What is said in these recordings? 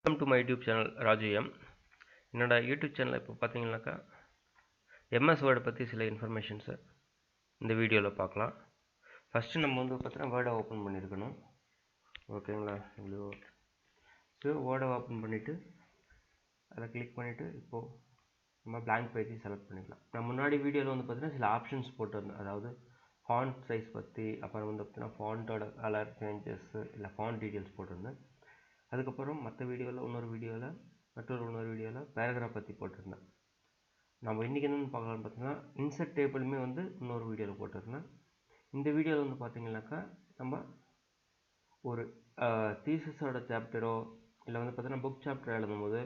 Welcome to my YouTube channel Raju M. என்னோட YouTube சேனலில் இப்போ பார்த்தீங்கன்னாக்கா எம்எஸ் வேர்டை பற்றி சில இன்ஃபர்மேஷன்ஸை இந்த வீடியோவில் பார்க்கலாம். ஃபஸ்ட்டு நம்ம வந்து பார்த்தீங்கன்னா வேர்டை ஓப்பன் பண்ணியிருக்கணும். ஓகேங்களா? ஸோ வேர்டை ஓப்பன் பண்ணிவிட்டு அதை கிளிக் பண்ணிவிட்டு இப்போது நம்ம பிளாங்க் பேஜை செலக்ட் பண்ணிக்கலாம். நான் முன்னாடி வீடியோவில் வந்து பார்த்தீங்கன்னா சில ஆப்ஷன்ஸ் போட்டிருந்தேன். அதாவது ஃபாண்ட் சைஸ் பற்றி, அப்புறம் வந்து பார்த்தீங்கன்னா ஃபாண்ட்டோட கலர் சேஞ்சஸ்ஸு இல்லை ஃபாண்ட் டீட்டெயில்ஸ் போட்டிருந்தேன். அதுக்கப்புறம் மற்றொரு வீடியோவில் பேராகிராஃப் பற்றி போட்டிருந்தேன். நம்ம இன்றைக்கி என்னென்னு பார்க்கலான்னு பார்த்தீங்கன்னா இன்சர்ட் டேபிளுமே வந்து இன்னொரு வீடியோவில் போட்டிருந்தேன். இந்த வீடியோவில் வந்து பார்த்தீங்கன்னாக்கா நம்ம ஒரு தீசிஸோட சாப்டரோ இல்லை வந்து பார்த்தீங்கன்னா புக் சாப்டர் எழுதும்போது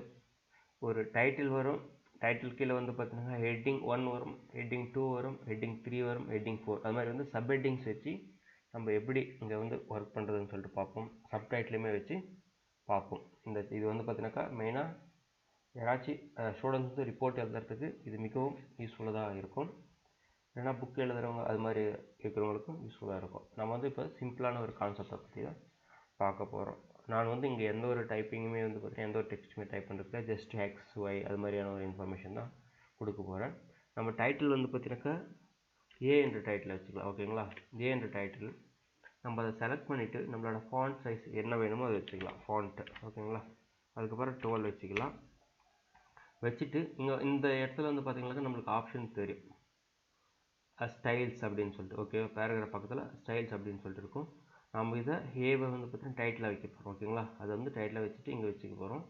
ஒரு டைட்டில் வரும். டைட்டில் கீழே வந்து பார்த்தீங்கன்னா ஹெட்டிங் 1 வரும், ஹெட்டிங் 2 வரும், ஹெட்டிங் 3 வரும், ஹெட்டிங் 4 அது மாதிரி வந்து சப் ஹெட்டிங்ஸ் வச்சு நம்ம எப்படி இங்கே வந்து ஒர்க் பண்ணுறதுன்னு சொல்லிட்டு பார்ப்போம். சப்டைட்டிலுமே வச்சு பார்ப்போம். இது வந்து பார்த்தீங்கன்னாக்கா மெயினாக யாராச்சும் ஸ்டூடெண்ட்ஸ் வந்து ரிப்போர்ட் எழுதுறதுக்கு இது மிகவும் யூஸ்ஃபுல்லாக இருக்கும். ஏன்னா புக் எழுதுகிறவங்க அது மாதிரி இருக்கிறவங்களுக்கும் யூஸ்ஃபுல்லாக இருக்கும். நம்ம வந்து இப்போ சிம்பிளான ஒரு கான்செப்டை பற்றி தான் பார்க்க போகிறோம். நான் வந்து இங்கே எந்த ஒரு டைப்பிங்குமே வந்து பார்த்தீங்கன்னா எந்த ஒரு டெக்ஸ்ட்டுமே டைப் பண்ணுறதுல ஜஸ்ட் எக்ஸ் ஒய் அது மாதிரியான ஒரு இன்ஃபர்மேஷன் தான் கொடுக்க போகிறேன். நம்ம டைட்டில் வந்து பார்த்தீங்கன்னாக்கா ஏ என்ற டைட்டில் வச்சுக்கலாம். ஓகேங்களா? ஏ என்ற டைட்டில் நம்ம அதை செலக்ட் பண்ணிவிட்டு நம்மளோட ஃபாண்ட் சைஸ் என்ன வேணுமோ அதை வச்சுக்கலாம். ஃபாண்ட்டு ஓகேங்களா? அதுக்கப்புறம் 12 வச்சுக்கலாம். வச்சுட்டு இங்கே இந்த இடத்துல வந்து பார்த்தீங்கன்னாக்கா நம்மளுக்கு ஆப்ஷன் தெரியும், ஸ்டைல்ஸ் அப்படின்னு சொல்லிட்டு. ஓகே, பேராகிராஃப் பக்கத்தில் ஸ்டைல்ஸ் அப்படின்னு சொல்லிட்டு இருக்கும். நம்ம இதை ஏவை வந்து பார்த்தீங்கன்னா டைட்டில் வைக்க போகிறோம். ஓகேங்களா? அதை வந்து டைட்டில் வச்சுட்டு இங்கே வச்சுக்க போகிறோம்.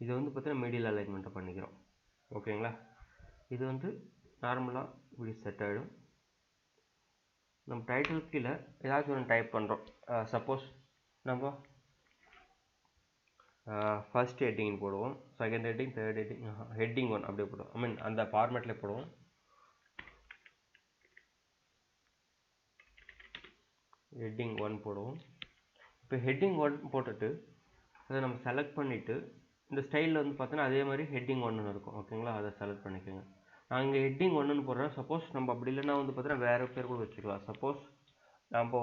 இது வந்து பார்த்தீங்கன்னா மீடியல் அலைன்மெண்ட்டை பண்ணிக்கிறோம். ஓகேங்களா? இது வந்து நார்மலாக இப்படி செட் ஆகிடும். நம்ம டைட்டில் கீழே ஏதாச்சும் ஒன்று டைப் பண்ணுறோம். சப்போஸ் நம்ம ஃபர்ஸ்ட் ஹெட்டிங் போடுவோம், second heading, third heading, heading 1 அப்படியே போடுவோம். ஐ மீன் அந்த ஃபார்மேட்டில் போடுவோம். ஹெட்டிங் 1 போடுவோம். இப்போ ஹெட்டிங் 1 போட்டுட்டு அதை நம்ம செலக்ட் பண்ணிவிட்டு இந்த ஸ்டைலில் வந்து பார்த்தோன்னா அதே மாதிரி ஹெட்டிங் 1 இருக்கும். ஓகேங்களா? அதை செலக்ட் பண்ணிக்கோங்க. நான் இங்கே ஹெட்டிங் 1 போடுறேன். சப்போஸ் நம்ம அப்படி இல்லைன்னா வந்து பார்த்தீங்கன்னா வேறு பேர் கூட வச்சுக்கலாம். சப்போஸ் நம்ம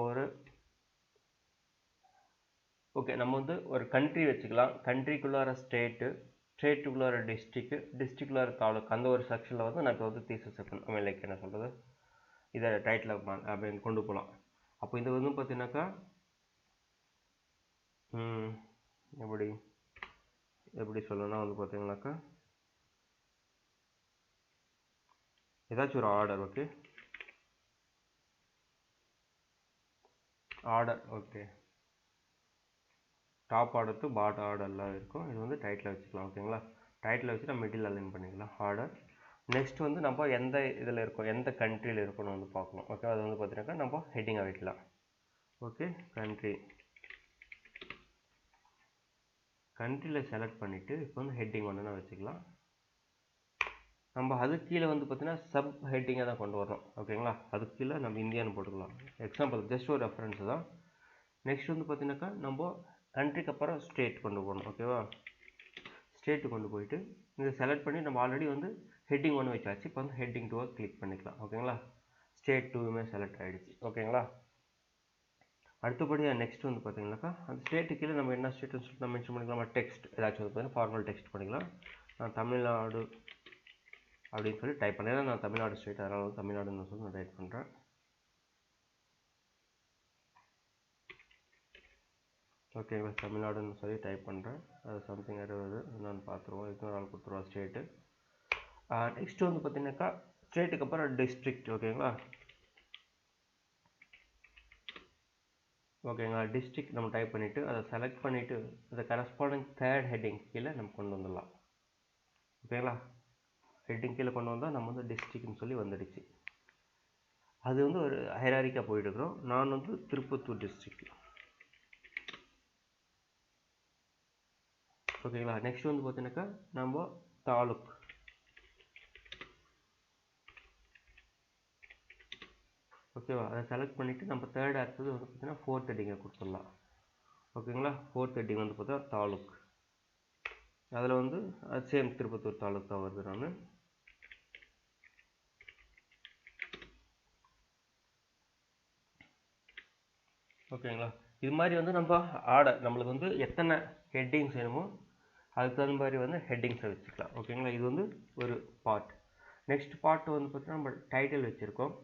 நம்ம வந்து ஒரு கண்ட்ரி வச்சுக்கலாம். கண்ட்ரிக்குள்ளார ஸ்டேட்டு, ஸ்டேட்டுக்குள்ளார டிஸ்ட்ரிக்டுக்குள்ளார தாலுக், அந்த ஒரு செக்ஷனில் வந்து நான் இப்போ வந்து தீசிஸ் ஐ லைக் என்ன சொல்கிறது இதை டைட்டில் அப்படின்னு கொண்டு போகலாம். அப்போ இது வந்து பார்த்தீங்கன்னாக்கா எப்படி சொல்லணும்னா வந்து பார்த்தீங்கன்னாக்கா ஏதாச்சும் ஒரு order. Okay, order. Okay, top order to bottom ஆர்டர்லாம் இருக்கும். இது வந்து டைட்டில் வச்சுக்கலாம். ஓகேங்களா? டைட்டில் வச்சு நம்ம மிடில் அலைன் பண்ணிக்கலாம் ஆர்டர். நெக்ஸ்ட் வந்து நம்ம எந்த இதில் இருக்கோம், எந்த கண்ட்ரியில் இருக்கணும் வந்து பார்க்கணும். ஓகே, அது வந்து பார்த்தீங்கன்னாக்கா நம்ம ஹெட்டிங்காக வைக்கலாம். ஓகே, கண்ட்ரியில் செலக்ட் பண்ணிவிட்டு இப்போ வந்து ஹெட்டிங் 1 வச்சுக்கலாம். நம்ம அதுக்கு கீழே வந்து பார்த்தீங்கன்னா சப் ஹெட்டிங்காக தான் கொண்டு வரணும். ஓகேங்களா? அதுக்கு கீழே நம்ம இந்தியான்னு போட்டுக்கலாம். எக்ஸாம்பிள் ஜஸ்ட் ஒரு ரெஃபரன்ஸ் தான். நெக்ஸ்ட் வந்து பார்த்தீங்கன்னாக்கா நம்ம கண்ட்ரிக்கு அப்புறம் ஸ்டேட் கொண்டு போகணும். ஓகேவா? ஸ்டேட்டு கொண்டு போயிட்டு இதை செலக்ட் பண்ணி நம்ம ஆல்ரெடி வந்து ஹெட்டிங் 1 வச்சாச்சு. இப்போ வந்து ஹெட்டிங் 2 கிளிக் பண்ணிக்கலாம். ஓகேங்களா? ஸ்டேட் 2மே செலக்ட் ஆகிடுச்சு. ஓகேங்களா? அடுத்தபடியாக நெக்ஸ்ட் வந்து பார்த்தீங்கன்னாக்கா அந்த ஸ்டேட்டு கீழே நம்ம என்ன ஸ்டேட்னு சொல்லிட்டு நம்ம மென்ஷன் பண்ணிக்கலாம். டெக்ஸ்ட் ஏதாச்சும் வந்து பார்த்தீங்கன்னா ஃபார்மல் டெக்ஸ்ட் பண்ணிக்கலாம். நான் தமிழ்நாடு அப்படின்னு சொல்லி டைப் பண்ணேன். நான் தமிழ்நாடு ஸ்டேட், அதனால் வந்து தமிழ்நாடுன்னு சொல்லி நான் டைப் பண்ணுறேன். ஓகேங்களா? தமிழ்நாடுன்னு சொல்லி டைப் பண்ணுறேன். அது சம்திங் வருது, நான் பார்த்துருவோம். இன்னொரு ஆள் கொடுத்துருவோம் ஸ்டேட்டு. நெக்ஸ்ட் வந்து பார்த்தீங்கன்னாக்கா ஸ்டேட்டுக்கு அப்புறம் டிஸ்ட்ரிக்ட். ஓகேங்களா? டிஸ்ட்ரிக்ட் நம்ம டைப் பண்ணிவிட்டு அதை செலக்ட் பண்ணிவிட்டு அதை கரஸ்பாண்டிங் தேர்ட் ஹெட்டிங் கீழே நம்ம கொண்டு வந்துடலாம். ஓகேங்களா? ஹெட்டிங் கீழே கொண்டு வந்தால் நம்ம வந்து டிஸ்ட்ரிக்ட்னு சொல்லி வந்துடுச்சு. அது வந்து ஒரு ஹைராரிக்காக போயிட்டு இருக்கிறோம். நான் வந்து திருப்பத்தூர் டிஸ்ட்ரிக்ட். ஓகேங்களா? நெக்ஸ்ட் வந்து பார்த்தீங்கன்னாக்கா நம்ம தாலுக். ஓகேவா? அதை செலக்ட் பண்ணிவிட்டு நம்ம தேர்ட் அடுத்தது வந்து பார்த்தீங்கன்னா ஃபோர்த் ஹெட்டிங்கை கொடுத்துடலாம். ஓகேங்களா? ஃபோர்த் ஹெட்டிங் வந்து பார்த்தா தாலுக். அதில் வந்து சேம் திருப்பத்தூர் தாலுக் தான் வருது. நான் ஓகேங்களா? இது மாதிரி வந்து நம்ம ஆர்டர் நம்மளுக்கு வந்து எத்தனை ஹெட்டிங்ஸ் வேணுமோ அதுக்கு தகுந்த மாதிரி வந்து ஹெட்டிங்ஸை வச்சுக்கலாம். ஓகேங்களா, இது வந்து ஒரு பார்ட். நெக்ஸ்ட் பார்ட் வந்து பார்த்தீங்கன்னா நம்ம டைட்டில் வச்சுருக்கோம்.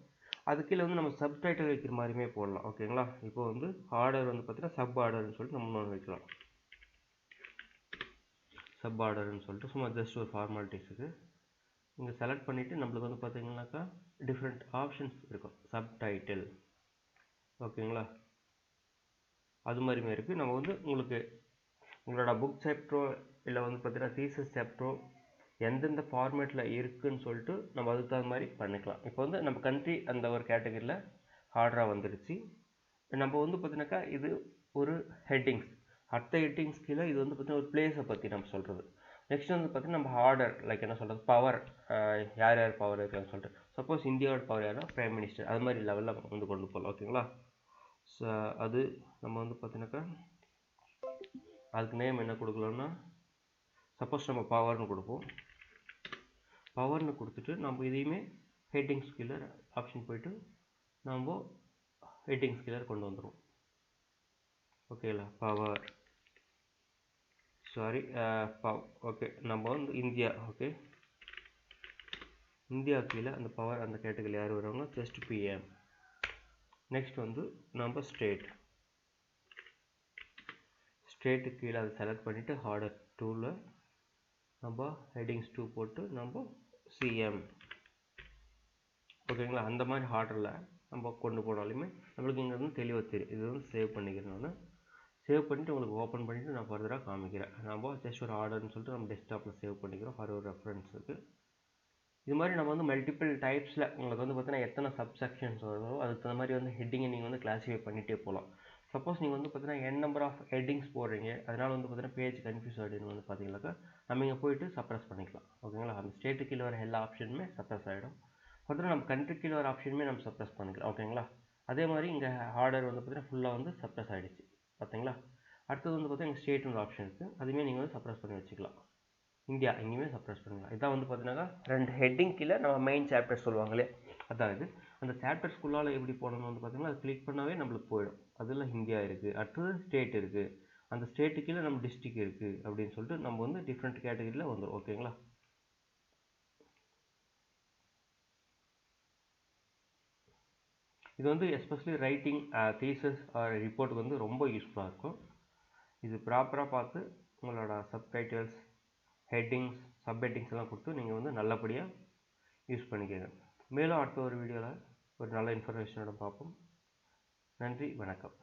அது கீழே வந்து நம்ம சப்டைட்டில் வைக்கிற மாதிரியுமே போடலாம். ஓகேங்களா, இப்போ வந்து ஆர்டர் வந்து பார்த்தீங்கன்னா சப் ஆர்டர்னு சொல்லிட்டு நம்ம ஒன்று வைக்கலாம். சப் ஆர்டர்னு சொல்லிட்டு சும்மா ஜஸ்ட் ஒரு ஃபார்மாலிட்டிஸுக்கு இங்கே செலக்ட் பண்ணிவிட்டு நம்மளுக்கு வந்து பார்த்தீங்கன்னாக்கா டிஃப்ரெண்ட் ஆப்ஷன்ஸ் இருக்கும். சப்டைட்டில் ஓகேங்களா, அது மாதிரியுமே இருக்குது. நம்ம வந்து உங்களுக்கு உங்களோட புக் சாப்டரோ இல்லை வந்து பார்த்தீங்கன்னா தீசஸ் சாப்டரோ எந்தெந்த ஃபார்மேட்டில் இருக்குதுன்னு சொல்லிட்டு நம்ம அதுக்கு தகுந்த மாதிரி பண்ணிக்கலாம். இப்போ வந்து நம்ம கண்ட்ரி அந்த ஒரு கேட்டகரியில் ஆர்டராக வந்துடுச்சு. நம்ம வந்து பார்த்தீங்கன்னாக்கா இது ஒரு ஹெட்டிங்ஸ். அடுத்த ஹெட்டிங்ஸ் கீழே இது வந்து பார்த்தீங்கன்னா ஒரு பிளேஸை பற்றி நம்ம சொல்கிறது. நெக்ஸ்ட் வந்து பார்த்தீங்கன்னா நம்ம ஆர்டர் லைக் என்ன சொல்கிறது, பவர், யார் யார் பவர் இருக்கான்னு சொல்லிட்டு. சப்போஸ் இந்தியாவோட பவர் யாரா பிரைம் மினிஸ்டர், அது மாதிரி லெவலில் வந்து கொண்டு போகலாம். ஓகேங்களா, ஸோ அது நம்ம வந்து பார்த்தீங்கன்னாக்கா அதுக்கு நேம் என்ன கொடுக்கலாம்னா சப்போஸ் நம்ம பவர்னு கொடுப்போம். பவர்னு கொடுத்துட்டு நம்ம இதையுமே ஹெட்டிங்ஸ் கீழே ஆப்ஷன் போயிட்டு நம்ம ஹெட்டிங்ஸ் கீழே கொண்டு வந்துடுவோம். ஓகேங்களா, பவர் சாரி ஓகே, நம்ம வந்து இந்தியா. ஓகே, இந்தியா கீழே அந்த பவர் அந்த கேட்டகரியில் யார் வருவாங்க, ஜஸ்ட் பிஎம். நெக்ஸ்ட் வந்து நம்ம ஸ்டேட்டு கீழே அதை செலக்ட் பண்ணிவிட்டு ஆர்டர் 2ல் நம்ம ஹெட்டிங்ஸ் 2 போட்டு நம்ம சிஎம். ஓகேங்களா, அந்த மாதிரி ஆர்டரில் நம்ம கொண்டு போனாலுமே நம்மளுக்கு இங்கே வந்து தெளிவாக தெரியும். இது வந்து சேவ் பண்ணிக்கிறேன். நான் சேவ் பண்ணிவிட்டு உங்களுக்கு ஓப்பன் பண்ணிவிட்டு நான் ஃபர்தராக காமிக்கிறேன். நம்ம ஜஸ்ட் ஒரு ஆர்டர்னு சொல்லிட்டு நம்ம டெஸ்க்டாப்பில் சேவ் பண்ணிக்கிறோம் ஃபார் ஒரு ரெஃபரன்ஸுக்கு. இது மாதிரி நம்ம வந்து மல்டிபிள் டைப்ஸில் உங்களுக்கு வந்து பார்த்தீங்கன்னா எத்தனை சப்செக்ஷன்ஸ் வருதோ அதுக்கு தகுந்த மாதிரி வந்து ஹெட்டிங்கை நீங்கள் வந்து கிளாஸிஃபை பண்ணிகிட்டே போகலாம். சப்போஸ் நீங்கள் வந்து பார்த்தீங்கன்னா n நம்பர் ஆஃப் ஹெட்டிங்ஸ் போடுறீங்க, அதனால் வந்து பார்த்தீங்கன்னா பேஜ் கன்ஃபியூஸ் ஆகிடுன்னு வந்து பார்த்தீங்கன்னாக்கா நம்ம இங்கே போயிட்டு சப்ரஸ் பண்ணிக்கலாம். ஓகேங்களா, அந்த ஸ்டேட்டு கீழே வர எல்லா ஆப்ஷனுமே சப்ரஸ் ஆகிடும். ஃபர்தராக நம்ம கண்ட்ரி கீழே வர ஆப்ஷனுமே நம்ம சப்ரஸ் பண்ணிக்கலாம். ஓகேங்களா, அதே மாதிரி இங்கே ஆர்டர் வந்து பார்த்தீங்கன்னா ஃபுல்லாக வந்து சப்ரஸ் ஆகிடுச்சு. பார்த்தீங்களா, அடுத்தது வந்து பார்த்தீங்கன்னா ஸ்டேட்னு ஒரு ஆப்ஷன் இருக்குது, அதுவுமே நீங்கள் வந்து சப்ரஸ் பண்ணி வச்சுக்கலாம். இந்தியா எங்கேயுமே சப்ரஸ் பண்ணிக்கலாம். இதான் வந்து பார்த்தீங்கன்னா 2 ஹெட்டிங் கீழே நம்ம மெயின் சாப்டர் சொல்லுவாங்களே அதான் இது. அந்த சாப்டர்ஸ்குள்ளால் எப்படி போடணும்னு வந்து பார்த்தீங்கன்னா அது கிளிக் பண்ணாவே நம்மளுக்கு போயிடும். அதில் இந்தியா இருக்குது, அடுத்தது ஸ்டேட் இருக்குது, அந்த ஸ்டேட்டு கீழே நம்ம டிஸ்ட்ரிக்ட் இருக்குது அப்படின்னு சொல்லிட்டு நம்ம வந்து டிஃப்ரெண்ட் கேட்டகரியில் வந்துடும். ஓகேங்களா, இது வந்து எஸ்பெஷலி ரைட்டிங் தீசஸ் ஆர் ரிப்போர்ட்டுக்கு வந்து ரொம்ப யூஸ்ஃபுல்லாக இருக்கும். இது ப்ராப்பராக பார்த்து உங்களோட சப்டைட்டில்ஸ், ஹெட்டிங்ஸ், சப் ஹெட்டிங்ஸ் எல்லாம் கொடுத்து நீங்கள் வந்து நல்லபடியாக யூஸ் பண்ணிக்கோங்க. மேலும் அடுத்த ஒரு வீடியோவில் ஒரு நல்ல இன்ஃபர்மேஷனோட பார்ப்போம். நன்றி, வணக்கம்.